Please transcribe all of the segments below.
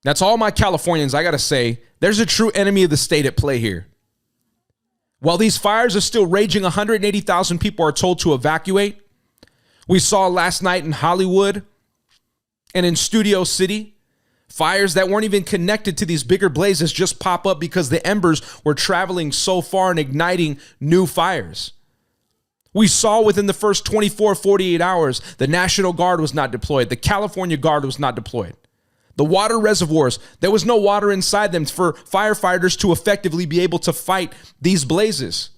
That's all my Californians. I got to say, there's a true enemy of the state at play here. While these fires are still raging, 180,000 people are told to evacuate. We saw last night in Hollywood and in Studio City, fires that weren't even connected to these bigger blazes just pop up because the embers were traveling so far and igniting new fires. We saw within the first 24, 48 hours, the National Guard was not deployed. The California Guard was not deployed. The water reservoirs, there was no water inside them for firefighters to effectively be able to fight these blazes.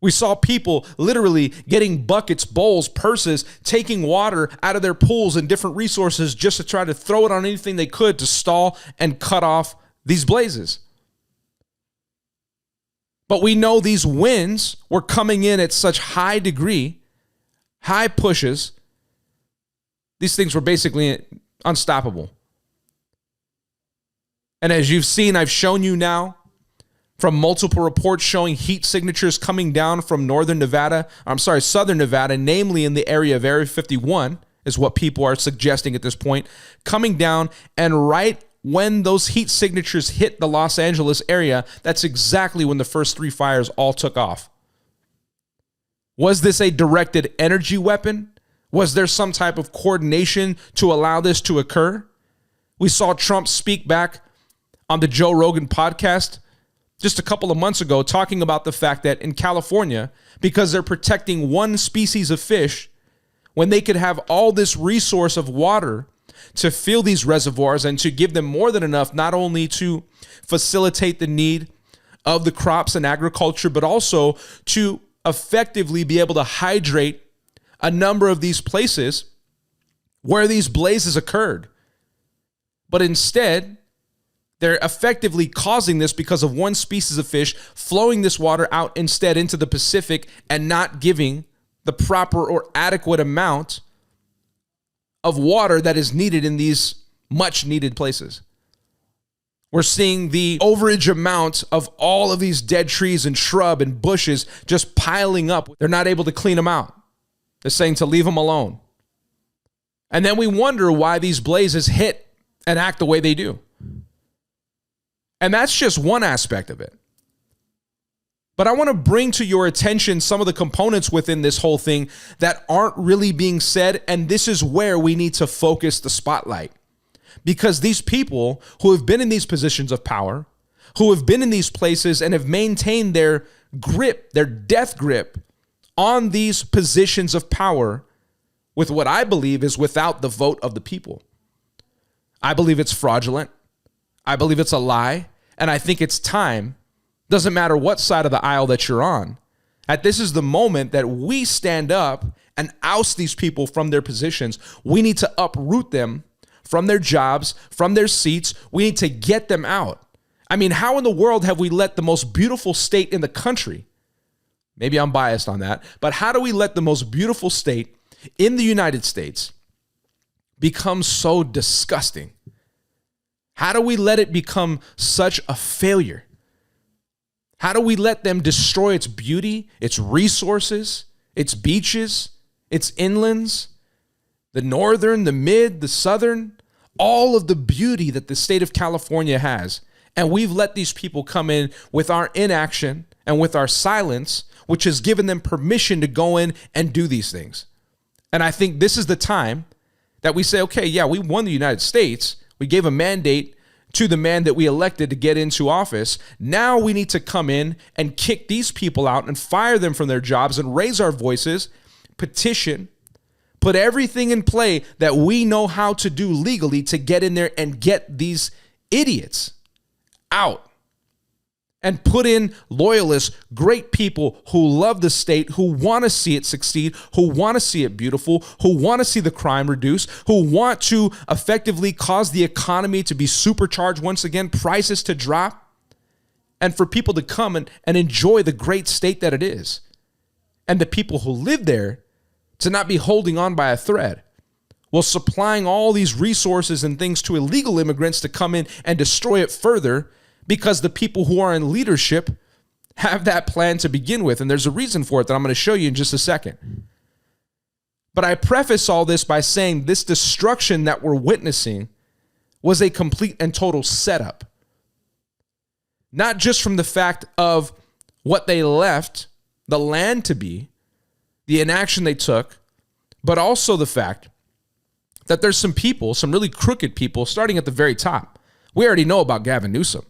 We saw people literally getting buckets, bowls, purses, taking water out of their pools and different resources just to try to throw it on anything they could to stall and cut off these blazes. But we know these winds were coming in at such high degree, high pushes. These things were basically unstoppable. And as you've seen, I've shown you now from multiple reports showing heat signatures coming down from southern Nevada, namely in the area of Area 51, is what people are suggesting at this point, coming down, and right when those heat signatures hit the Los Angeles area, that's exactly when the first 3 fires all took off. Was this a directed energy weapon? Was there some type of coordination to allow this to occur? We saw Trump speak back on the Joe Rogan podcast just a couple of months ago, talking about the fact that in California, because they're protecting one species of fish, when they could have all this resource of water to fill these reservoirs and to give them more than enough, not only to facilitate the need of the crops and agriculture, but also to effectively be able to hydrate a number of these places where these blazes occurred. But instead, they're effectively causing this because of one species of fish flowing this water out instead into the Pacific and not giving the proper or adequate amount of water that is needed in these much needed places. We're seeing the overage amount of all of these dead trees and shrub and bushes just piling up. They're not able to clean them out. They're saying to leave them alone. And then we wonder why these blazes hit and act the way they do. And that's just one aspect of it. But I want to bring to your attention some of the components within this whole thing that aren't really being said, and this is where we need to focus the spotlight. Because these people who have been in these positions of power, who have been in these places and have maintained their grip, their death grip on these positions of power with what I believe is without the vote of the people. I believe it's fraudulent. I believe it's a lie. And I think it's time, doesn't matter what side of the aisle that you're on, that this is the moment that we stand up and oust these people from their positions. We need to uproot them from their jobs, from their seats. We need to get them out. I mean, how in the world have we let the most beautiful state in the country, maybe I'm biased on that, but how do we let the most beautiful state in the United States become so disgusting? How do we let it become such a failure? How do we let them destroy its beauty, its resources, its beaches, its inlands, the northern, the mid, the southern, all of the beauty that the state of California has? And we've let these people come in with our inaction and with our silence, which has given them permission to go in and do these things. And I think this is the time that we say, okay, yeah, we won the United States. We gave a mandate to the man that we elected to get into office. Now we need to come in and kick these people out and fire them from their jobs and raise our voices, petition, put everything in play that we know how to do legally to get in there and get these idiots out. And put in loyalists, great people who love the state, who want to see it succeed, who want to see it beautiful, who want to see the crime reduced, who want to effectively cause the economy to be supercharged once again, prices to drop, and for people to come and enjoy the great state that it is. And the people who live there to not be holding on by a thread, while supplying all these resources and things to illegal immigrants to come in and destroy it further, because the people who are in leadership have that plan to begin with. And there's a reason for it that I'm going to show you in just a second. But I preface all this by saying this destruction that we're witnessing was a complete and total setup. Not just from the fact of what they left the land to be, the inaction they took, but also the fact that there's some people, some really crooked people, starting at the very top. We already know about Gavin Newsom.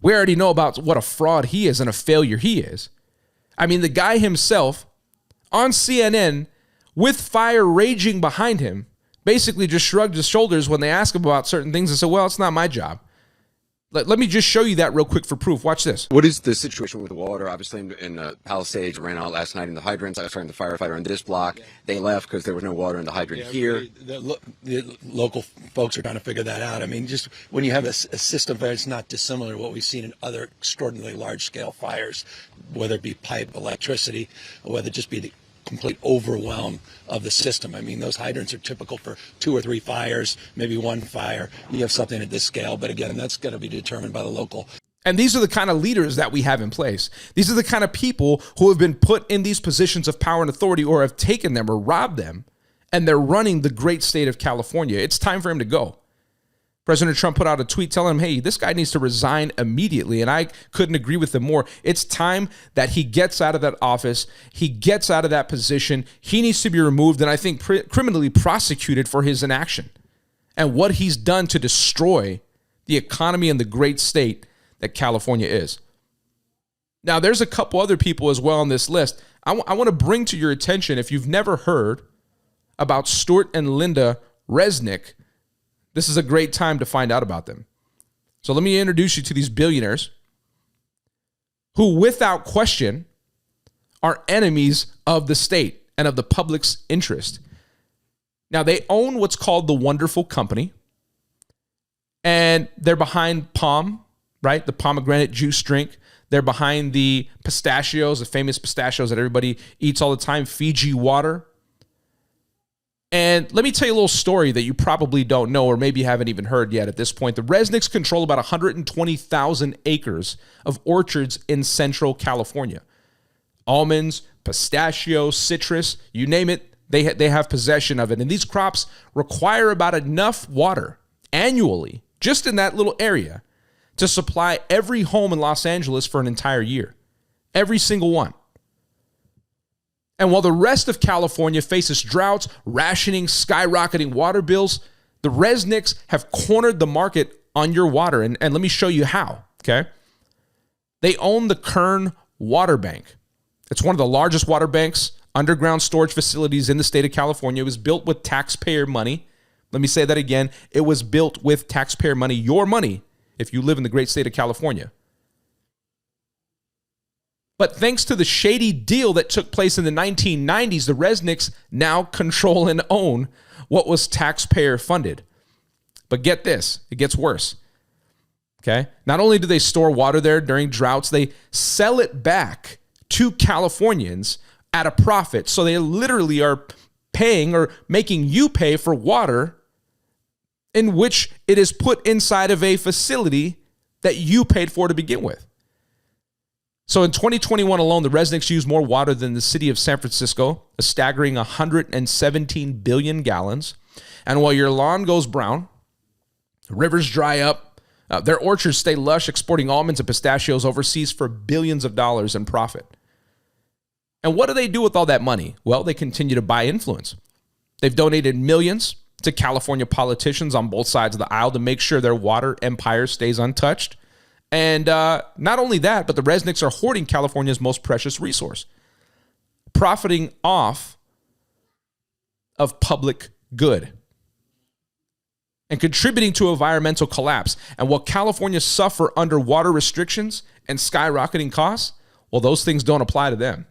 We already know about what a fraud he is and a failure he is. I mean, the guy himself on CNN with fire raging behind him basically just shrugged his shoulders when they asked him about certain things and said, well, it's not my job. Let me just show you that real quick for proof. Watch this. What is the situation with the water? Obviously, in Palisades, ran out last night in the hydrants. I was talking to the firefighter in this block. They left because there was no water in the hydrant here. The local folks are trying to figure that out. I mean, just when you have a system that's not dissimilar to what we've seen in other extraordinarily large-scale fires, whether it be pipe, electricity, or whether it just be the complete overwhelm of the system. I mean, those hydrants are typical for 2 or 3 fires, maybe 1 fire. You have something at this scale, but again, that's going to be determined by the local. And these are the kind of leaders that we have in place. These are the kind of people who have been put in these positions of power and authority or have taken them or robbed them, and they're running the great state of California. It's time for him to go. President Trump put out a tweet telling him, hey, this guy needs to resign immediately. And I couldn't agree with him more. It's time that he gets out of that office. He gets out of that position. He needs to be removed and I think criminally prosecuted for his inaction and what he's done to destroy the economy and the great state that California is. Now, there's a couple other people as well on this list. I want to bring to your attention, if you've never heard about Stuart and Linda Resnick, this is a great time to find out about them. So let me introduce you to these billionaires who, without question, are enemies of the state and of the public's interest. Now, they own what's called the Wonderful Company, and they're behind POM, right? The pomegranate juice drink. They're behind the pistachios, the famous pistachios that everybody eats all the time, Fiji water. And let me tell you a little story that you probably don't know or maybe haven't even heard yet at this point. The Resnicks control about 120,000 acres of orchards in Central California. Almonds, pistachios, citrus, you name it, they have possession of it. And these crops require about enough water annually, just in that little area, to supply every home in Los Angeles for an entire year. Every single one. And while the rest of California faces droughts, rationing, skyrocketing water bills, the Resnicks have cornered the market on your water. And let me show you how, okay? They own the Kern Water Bank. It's one of the largest water banks, underground storage facilities in the state of California. It was built with taxpayer money. Let me say that again. It was built with taxpayer money, your money, if you live in the great state of California. But thanks to the shady deal that took place in the 1990s, the Resnicks now control and own what was taxpayer funded. But get this, it gets worse. Okay? Not only do they store water there during droughts, they sell it back to Californians at a profit. So they literally are paying or making you pay for water in which it is put inside of a facility that you paid for to begin with. So in 2021 alone, the Resnicks used more water than the city of San Francisco, a staggering 117 billion gallons. And while your lawn goes brown, rivers dry up, their orchards stay lush, exporting almonds and pistachios overseas for billions of dollars in profit. And what do they do with all that money? Well, they continue to buy influence. They've donated millions to California politicians on both sides of the aisle to make sure their water empire stays untouched. And not only that, but the Resnicks are hoarding California's most precious resource, profiting off of public good and contributing to environmental collapse. And while California suffer under water restrictions and skyrocketing costs, well, those things don't apply to them.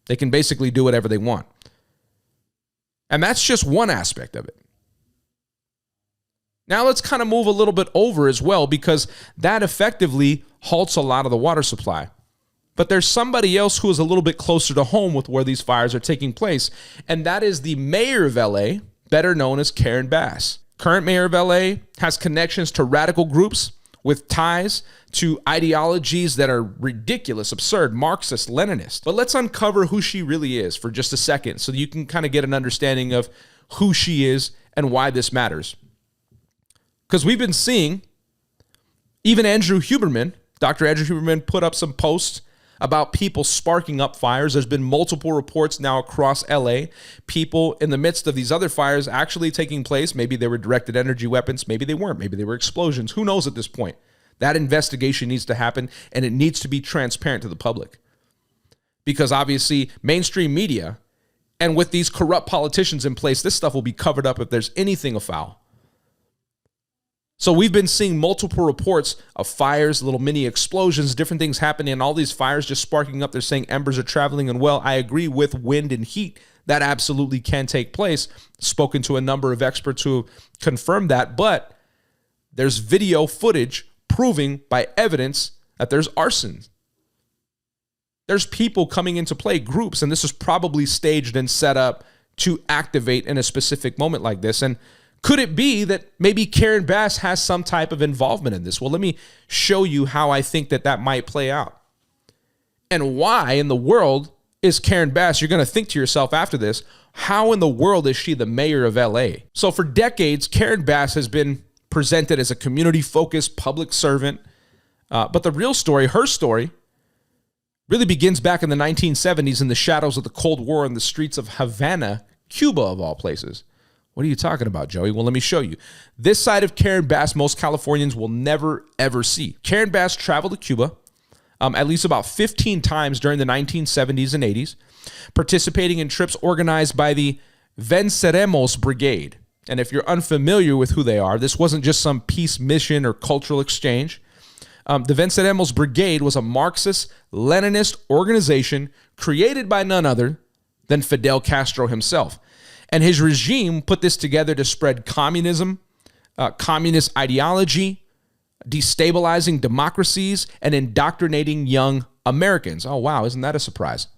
They can basically do whatever they want. And that's just one aspect of it. Now let's kind of move a little bit over as well, because that effectively halts a lot of the water supply. But there's somebody else who is a little bit closer to home with where these fires are taking place, and that is the mayor of LA, better known as Karen Bass. Current mayor of LA has connections to radical groups with ties to ideologies that are ridiculous, absurd, Marxist, Leninist. But let's uncover who she really is for just a second so that you can kind of get an understanding of who she is and why this matters. Because we've been seeing even Dr. Andrew Huberman put up some posts about people sparking up fires. There's been multiple reports now across LA, people in the midst of these other fires actually taking place. Maybe they were directed energy weapons. Maybe they weren't. Maybe they were explosions. Who knows at this point? That investigation needs to happen, and it needs to be transparent to the public. Because obviously mainstream media, and with these corrupt politicians in place, this stuff will be covered up if there's anything afoul. So we've been seeing multiple reports of fires, little mini explosions, different things happening, and all these fires just sparking up. They're saying embers are traveling. And well, I agree with wind and heat. That absolutely can take place. Spoken to a number of experts who confirm that. But there's video footage proving by evidence that there's arson. There's people coming into play, groups, and this is probably staged and set up to activate in a specific moment like this. And could it be that maybe Karen Bass has some type of involvement in this? Well, let me show you how I think that might play out. And why in the world is Karen Bass, you're going to think to yourself after this, how in the world is she the mayor of LA? So for decades, Karen Bass has been presented as a community-focused public servant. But the real story, her story, really begins back in the 1970s in the shadows of the Cold War in the streets of Havana, Cuba, of all places. What are you talking about, Joey? Well, let me show you. This side of Karen Bass, most Californians will never, ever see. Karen Bass traveled to Cuba at least about 15 times during the 1970s and 80s, participating in trips organized by the Venceremos Brigade. And if you're unfamiliar with who they are, this wasn't just some peace mission or cultural exchange. The Venceremos Brigade was a Marxist-Leninist organization created by none other than Fidel Castro himself. And his regime put this together to spread communism, communist ideology, destabilizing democracies, and indoctrinating young Americans. Oh, wow, isn't that a surprise?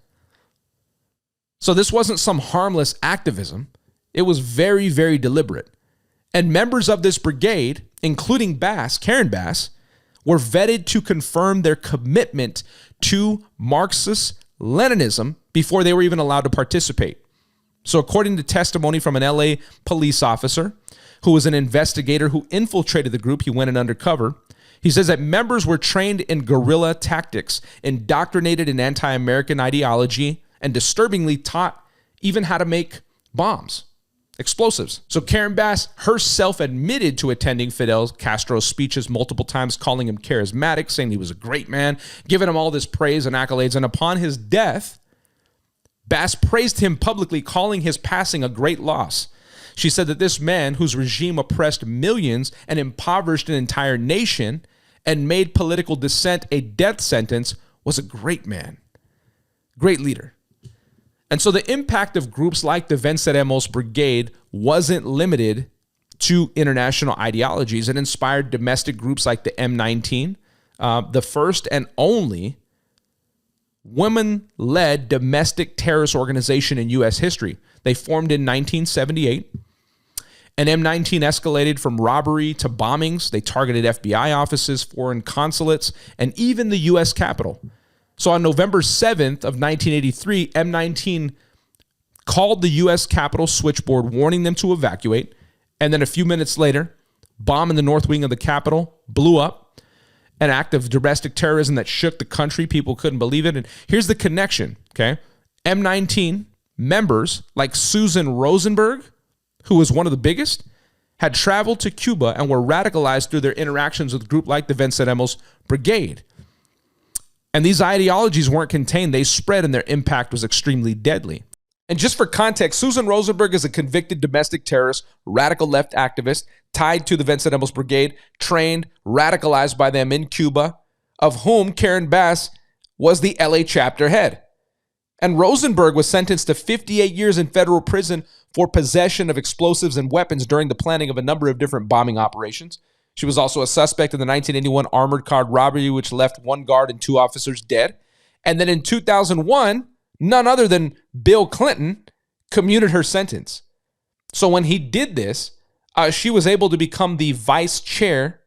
So this wasn't some harmless activism. It was very, very deliberate. And members of this brigade, including Bass, Karen Bass, were vetted to confirm their commitment to Marxist-Leninism before they were even allowed to participate. So according to testimony from an LA police officer who was an investigator who infiltrated the group, he went in undercover. He says that members were trained in guerrilla tactics, indoctrinated in anti-American ideology, and disturbingly taught even how to make bombs, explosives. So Karen Bass herself admitted to attending Fidel Castro's speeches multiple times, calling him charismatic, saying he was a great man, giving him all this praise and accolades. And upon his death, Bass praised him publicly, calling his passing a great loss. She said that this man, whose regime oppressed millions and impoverished an entire nation and made political dissent a death sentence, was a great man, great leader. And so the impact of groups like the Venceremos Brigade wasn't limited to international ideologies. It inspired domestic groups like the M19, the first and only women-led domestic terrorist organization in U.S. history. They formed in 1978. And M19 escalated from robbery to bombings. They targeted FBI offices, foreign consulates, and even the U.S. Capitol. So on November 7th of 1983, M19 called the U.S. Capitol switchboard, warning them to evacuate. And then a few minutes later, bomb in the north wing of the Capitol blew up. An act of domestic terrorism that shook the country. People couldn't believe it. And here's the connection, okay? M19 members like Susan Rosenberg, who was one of the biggest, had traveled to Cuba and were radicalized through their interactions with a group like the Venceremos Brigade. And these ideologies weren't contained. They spread, and their impact was extremely deadly. And just for context, Susan Rosenberg is a convicted domestic terrorist, radical left activist, tied to the Venceremos Brigade, trained, radicalized by them in Cuba, of whom Karen Bass was the LA chapter head. And Rosenberg was sentenced to 58 years in federal prison for possession of explosives and weapons during the planning of a number of different bombing operations. She was also a suspect in the 1981 armored car robbery, which left one guard and two officers dead. And then in 2001, none other than Bill Clinton commuted her sentence. So when he did this, she was able to become the vice chair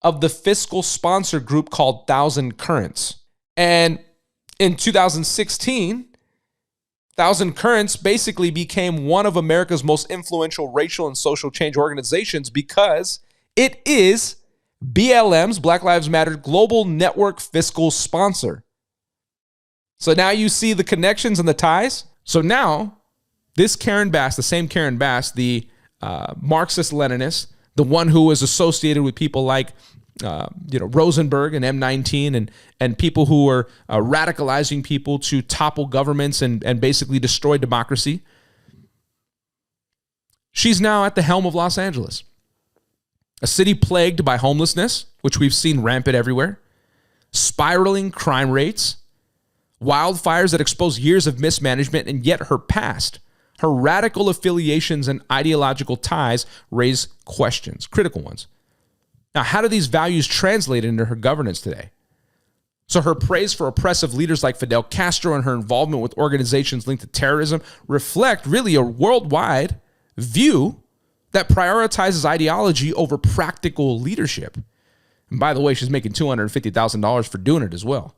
of the fiscal sponsor group called Thousand Currents. And in 2016, Thousand Currents basically became one of America's most influential racial and social change organizations because It is BLM's, Black Lives Matter Global Network fiscal sponsor. So now you see the connections and the ties. So now this Karen Bass, the same Karen Bass, the Marxist-Leninist, the one who was associated with people like Rosenberg and M19 and people who are radicalizing people to topple governments and basically destroy democracy. She's now at the helm of Los Angeles, a city plagued by homelessness, which we've seen rampant everywhere, spiraling crime rates, wildfires that expose years of mismanagement, and yet her past, her radical affiliations and ideological ties raise questions, critical ones. Now, how do these values translate into her governance today? So her praise for oppressive leaders like Fidel Castro and her involvement with organizations linked to terrorism reflect really a worldwide view that prioritizes ideology over practical leadership. And by the way, she's making $250,000 for doing it as well.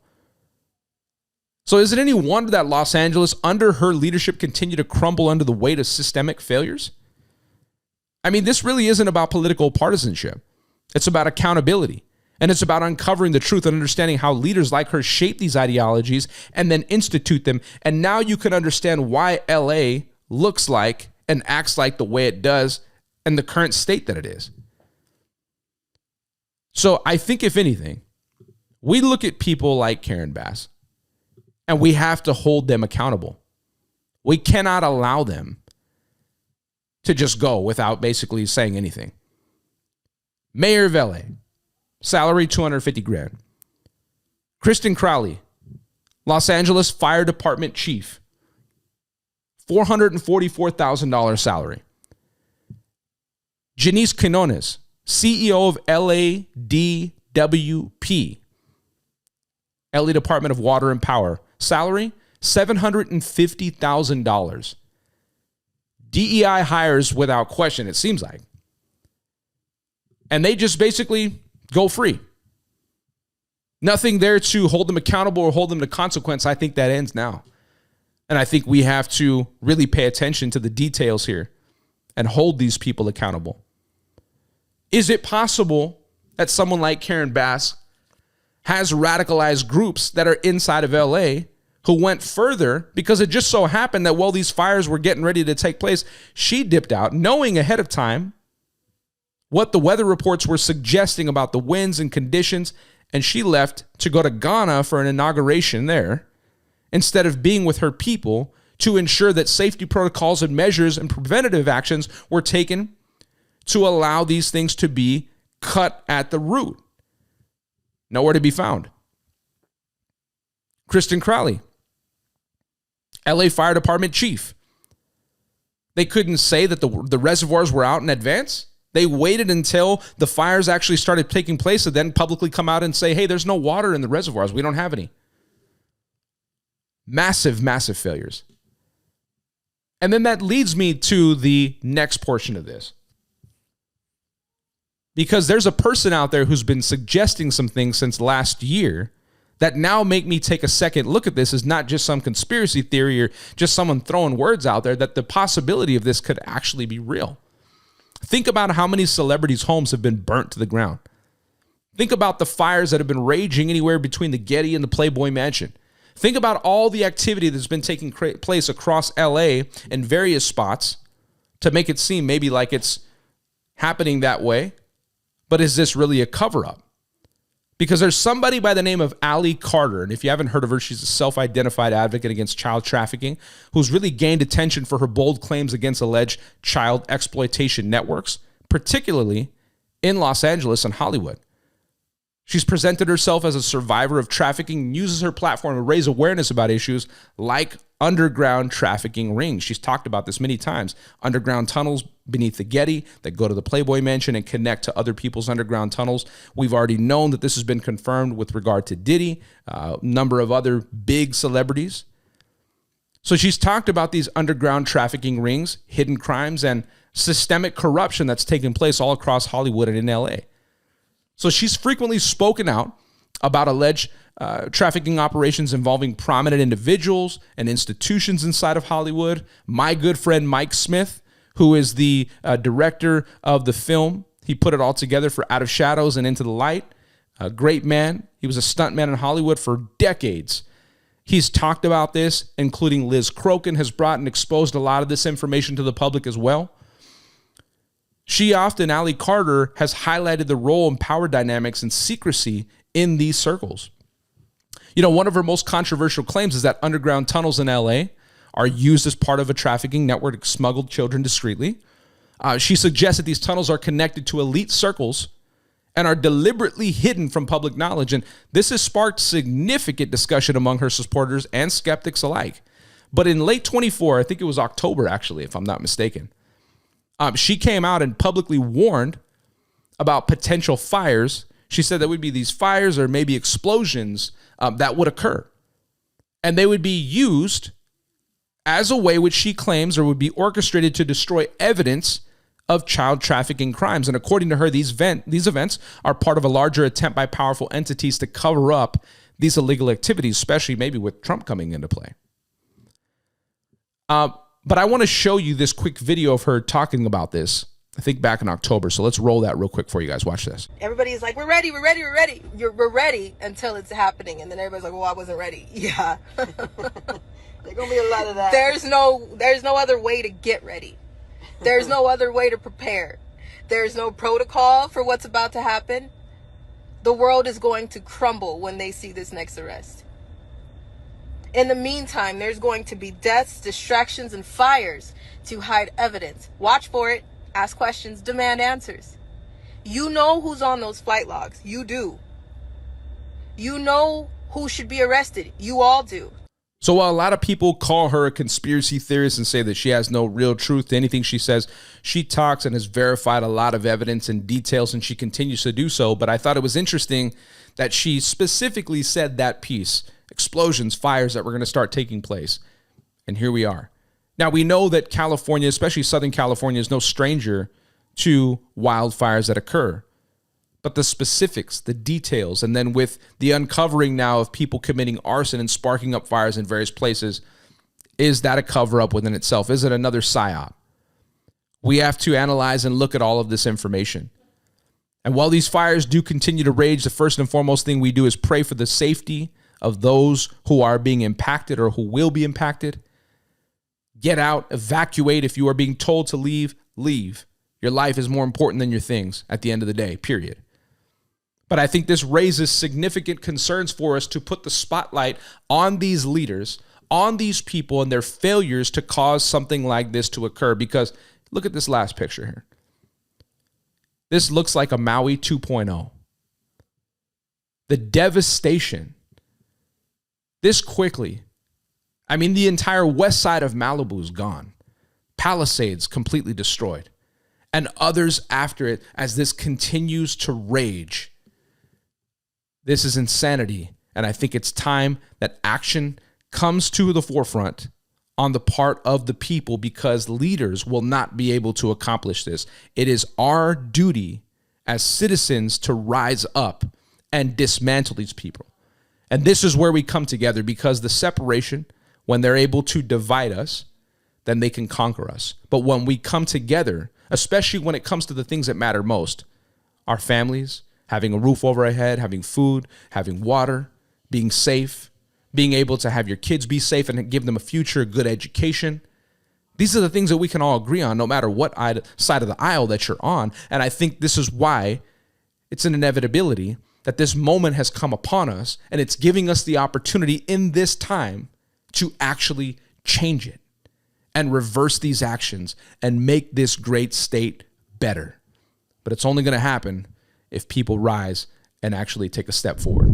So is it any wonder that Los Angeles, under her leadership, continue to crumble under the weight of systemic failures? I mean, this really isn't about political partisanship. It's about accountability. And it's about uncovering the truth and understanding how leaders like her shape these ideologies and then institute them. And now you can understand why LA looks like and acts like the way it does and the current state that it is. So I think, if anything, we look at people like Karen Bass and we have to hold them accountable. We cannot allow them to just go without basically saying anything. Mayor of LA, salary $250,000. Kristen Crowley, Los Angeles Fire Department Chief, $444,000 salary. Janice Quinones, CEO of LADWP, LA Department of Water and Power, salary $750,000. DEI hires without question, it seems like. And they just basically go free. Nothing there to hold them accountable or hold them to consequence. I think that ends now. And I think we have to really pay attention to the details here and hold these people accountable. Is it possible that someone like Karen Bass has radicalized groups that are inside of LA who went further because it just so happened that while these fires were getting ready to take place, she dipped out knowing ahead of time what the weather reports were suggesting about the winds and conditions, and she left to go to Ghana for an inauguration there instead of being with her people to ensure that safety protocols and measures and preventative actions were taken to allow these things to be cut at the root. Nowhere to be found. Kristen Crowley, LA Fire Department Chief. They couldn't say that the reservoirs were out in advance. They waited until the fires actually started taking place and then publicly come out and say, hey, there's no water in the reservoirs. We don't have any. Massive, massive failures. And then that leads me to the next portion of this. Because there's a person out there who's been suggesting some things since last year that now make me take a second look at this as not just some conspiracy theory or just someone throwing words out there, that the possibility of this could actually be real. Think about how many celebrities' homes have been burnt to the ground. Think about the fires that have been raging anywhere between the Getty and the Playboy Mansion. Think about all the activity that's been taking place across LA in various spots to make it seem maybe like it's happening that way. But is this really a cover-up? Because there's somebody by the name of Allie Carter, and if you haven't heard of her, she's a self-identified advocate against child trafficking, who's really gained attention for her bold claims against alleged child exploitation networks, particularly in Los Angeles and Hollywood. She's presented herself as a survivor of trafficking and uses her platform to raise awareness about issues like underground trafficking rings. She's talked about this many times. Underground tunnels beneath the Getty that go to the Playboy Mansion and connect to other people's underground tunnels. We've already known that this has been confirmed with regard to Diddy, a number of other big celebrities. So she's talked about these underground trafficking rings, hidden crimes, and systemic corruption that's taken place all across Hollywood and in LA. So she's frequently spoken out about alleged trafficking operations involving prominent individuals and institutions inside of Hollywood. My good friend Mike Smith, who is the director of the film He put it all together for Out of Shadows and Into the Light. A great man. He was a stuntman in Hollywood for decades. He's talked about this, including Liz Crokin has brought and exposed a lot of this information to the public as well. She often, Ally Carter, has highlighted the role and power dynamics and secrecy in these circles. You know, one of her most controversial claims is that underground tunnels in LA are used as part of a trafficking network to smuggle children discreetly. She suggests that these tunnels are connected to elite circles and are deliberately hidden from public knowledge. And this has sparked significant discussion among her supporters and skeptics alike. But in late 24, I think it was October, actually, if I'm not mistaken, she came out and publicly warned about potential fires. She said there would be these fires or maybe explosions that would occur. And they would be used as a way which she claims or would be orchestrated to destroy evidence of child trafficking crimes. And according to her, these events are part of a larger attempt by powerful entities to cover up these illegal activities, especially maybe with Trump coming into play. But I want to show you this quick video of her talking about this, I think back in October. So let's roll that real quick for you guys. Watch this. Everybody's like, we're ready, we're ready, we're ready. We're ready until it's happening. And then everybody's like, well, I wasn't ready. Yeah. There's going to be a lot of that. There's no other way to get ready. There's no other way to prepare. There's no protocol for what's about to happen. The world is going to crumble when they see this next arrest. In the meantime, there's going to be deaths, distractions, and fires to hide evidence. Watch for it. Ask questions. Demand answers. You know who's on those flight logs. You do. You know who should be arrested. You all do. So while a lot of people call her a conspiracy theorist and say that she has no real truth to anything she says, she talks and has verified a lot of evidence and details, and she continues to do so. But I thought it was interesting that she specifically said that piece, explosions, fires that were going to start taking place. And here we are. Now, we know that California, especially Southern California, is no stranger to wildfires that occur. But the specifics, the details, and then with the uncovering now of people committing arson and sparking up fires in various places, is that a cover-up within itself? Is it another psyop? We have to analyze and look at all of this information. And while these fires do continue to rage, the first and foremost thing we do is pray for the safety of those who are being impacted or who will be impacted. Get out, evacuate. If you are being told to leave, leave. Your life is more important than your things at the end of the day, period. But I think this raises significant concerns for us to put the spotlight on these leaders, on these people and their failures to cause something like this to occur. Because look at this last picture here. This looks like a Maui 2.0. The devastation. This quickly. I mean, the entire west side of Malibu is gone. Palisades completely destroyed. And others after it as this continues to rage. This is insanity, and I think it's time that action comes to the forefront on the part of the people, because leaders will not be able to accomplish this. It is our duty as citizens to rise up and dismantle these people. And this is where we come together, because the separation, when they're able to divide us, then they can conquer us. But when we come together, especially when it comes to the things that matter most, our families, having a roof over our head, having food, having water, being safe, being able to have your kids be safe and give them a future, a good education. These are the things that we can all agree on, no matter what side of the aisle that you're on. And I think this is why it's an inevitability that this moment has come upon us, and it's giving us the opportunity in this time to actually change it and reverse these actions and make this great state better. But it's only going to happen if people rise and actually take a step forward.